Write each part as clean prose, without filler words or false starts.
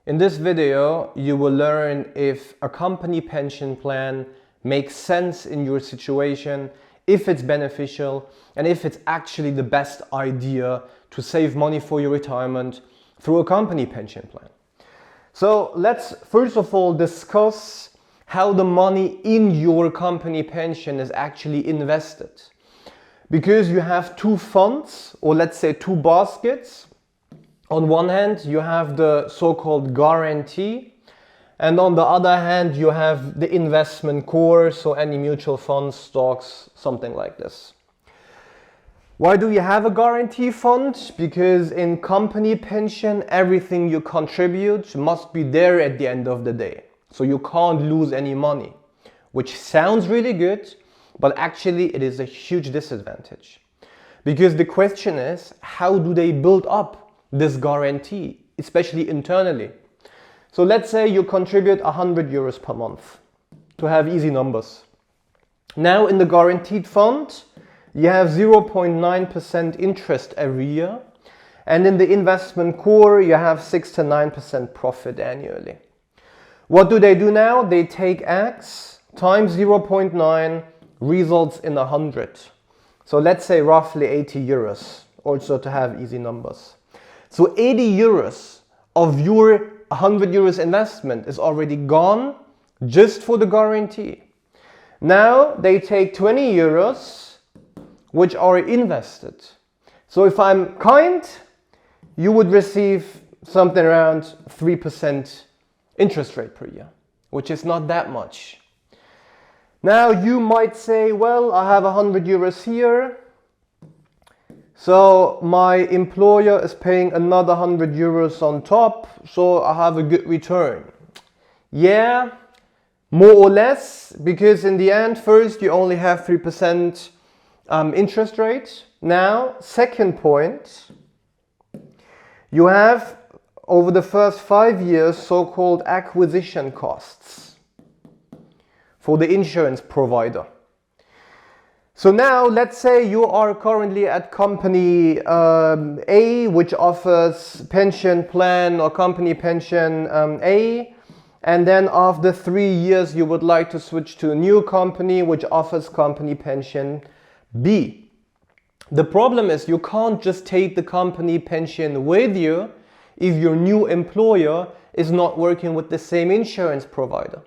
In this video, you will learn if a company pension plan makes sense in your situation, if it's beneficial, and if it's actually the best idea to save money for your retirement through a company pension plan. So let's first of all discuss how the money in your company pension is actually invested. Because you have two funds, or let's say two baskets. On one hand, you have the so-called guarantee, and on the other hand, you have the investment core, so any mutual funds, stocks, something like this. Why do you have a guarantee fund? Because in company pension, everything you contribute must be there at the end of the day. So you can't lose any money, which sounds really good, but actually it is a huge disadvantage. Because the question is, how do they build up this guarantee, especially internally? So let's say you contribute 100 euros per month, to have easy numbers. Now in the guaranteed fund, you have 0.9% interest every year, and in the investment core, you have 6 to 9% profit annually. What do they do now? They take X times 0.9 results in 100. So let's say roughly 80 euros, also to have easy numbers. So 80 euros of your 100 euros investment is already gone just for the guarantee. Now they take 20 euros, which are invested. So if I'm kind, you would receive something around 3% interest rate per year, which is not that much. Now you might say, well, I have 100 euros here, so my employer is paying another 100 euros on top, so I have a good return. Yeah, more or less, because in the end, first you only have 3% interest rate. Now, second point, you have over the first 5 years so-called acquisition costs for the insurance provider. So now let's say you are currently at company A, which offers pension plan or company pension A, and then after 3 years you would like to switch to a new company which offers company pension B. The problem is you can't just take the company pension with you if your new employer is not working with the same insurance provider.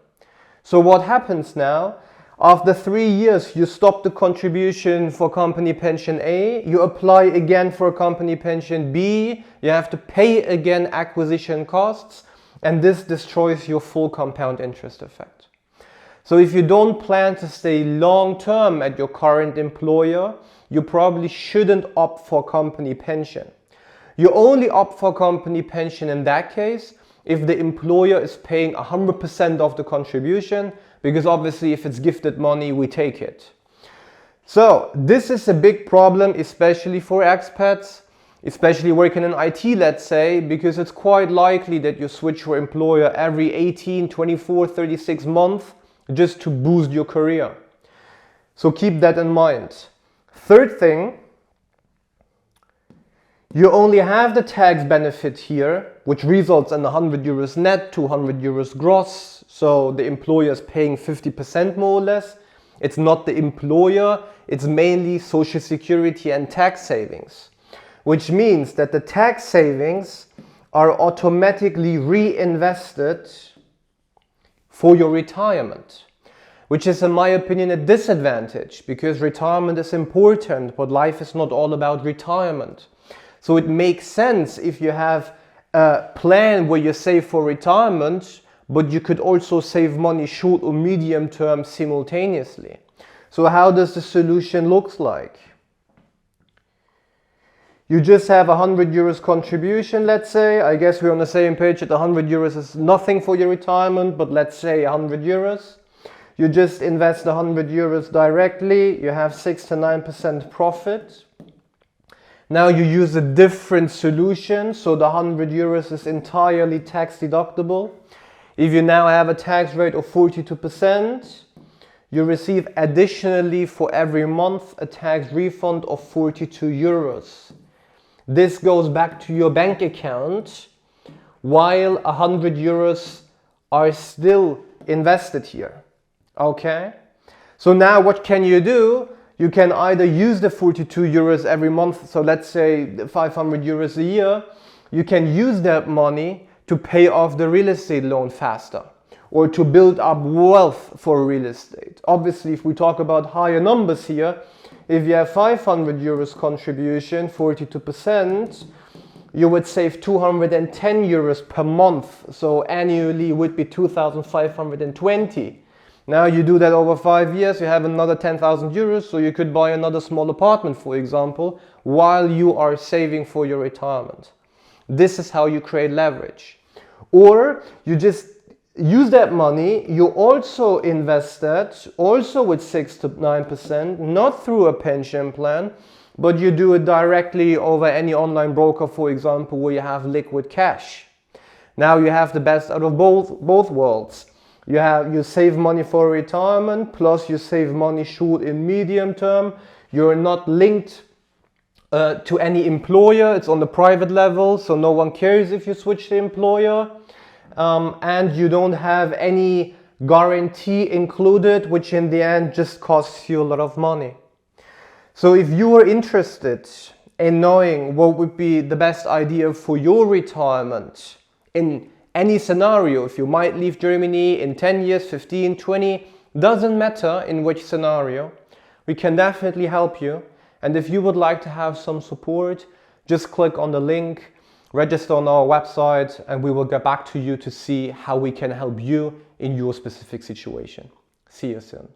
So what happens now? After 3 years, you stop the contribution for company pension A, you apply again for company pension B, you have to pay again acquisition costs, and this destroys your full compound interest effect. So if you don't plan to stay long term at your current employer, you probably shouldn't opt for company pension. You only opt for company pension in that case if the employer is paying 100% of the contribution, because obviously if it's gifted money, we take it. So this is a big problem, especially for expats, especially working in IT, let's say, because it's quite likely that you switch your employer every 18, 24, 36 months just to boost your career. So keep that in mind. Third thing, you only have the tax benefit here, which results in 100 euros net, 200 euros gross. So the employer is paying 50% more or less. It's not the employer, it's mainly social security and tax savings, which means that the tax savings are automatically reinvested for your retirement, which is, in my opinion, a disadvantage, because retirement is important, but life is not all about retirement. So it makes sense if you have a plan where you save for retirement, but you could also save money short or medium term simultaneously. So how does the solution look like? You just have 100 euros contribution, let's say. I guess we're on the same page that 100 euros is nothing for your retirement, but let's say 100 euros. You just invest 100 euros directly, you have 6 to 9% profit. Now you use a different solution, so the 100 euros is entirely tax deductible. If you now have a tax rate of 42%, you receive additionally for every month a tax refund of 42 euros. This goes back to your bank account while 100 euros are still invested here. Okay? So now what can you do? You can either use the 42 euros every month, so let's say 500 euros a year. You can use that money to pay off the real estate loan faster, or to build up wealth for real estate. Obviously, if we talk about higher numbers here, if you have 500 euros contribution, 42%, you would save 210 euros per month. So annually would be 2,520. Now you do that over 5 years, you have another 10,000 euros, so you could buy another small apartment, for example, while you are saving for your retirement. This is how you create leverage. Or you just use that money, you also invest that, also with 6 to 9%, not through a pension plan, but you do it directly over any online broker, for example, where you have liquid cash. Now you have the best out of both worlds. You save money for retirement, plus you save money short and medium term. You're not linked to any employer. It's on the private level, so no one cares if you switch the employer. And you don't have any guarantee included, which in the end just costs you a lot of money. So if you are interested in knowing what would be the best idea for your retirement in any scenario, if you might leave Germany in 10 years, 15, 20, doesn't matter in which scenario, we can definitely help you. And if you would like to have some support, just click on the link, register on our website, and we will get back to you to see how we can help you in your specific situation. See you soon.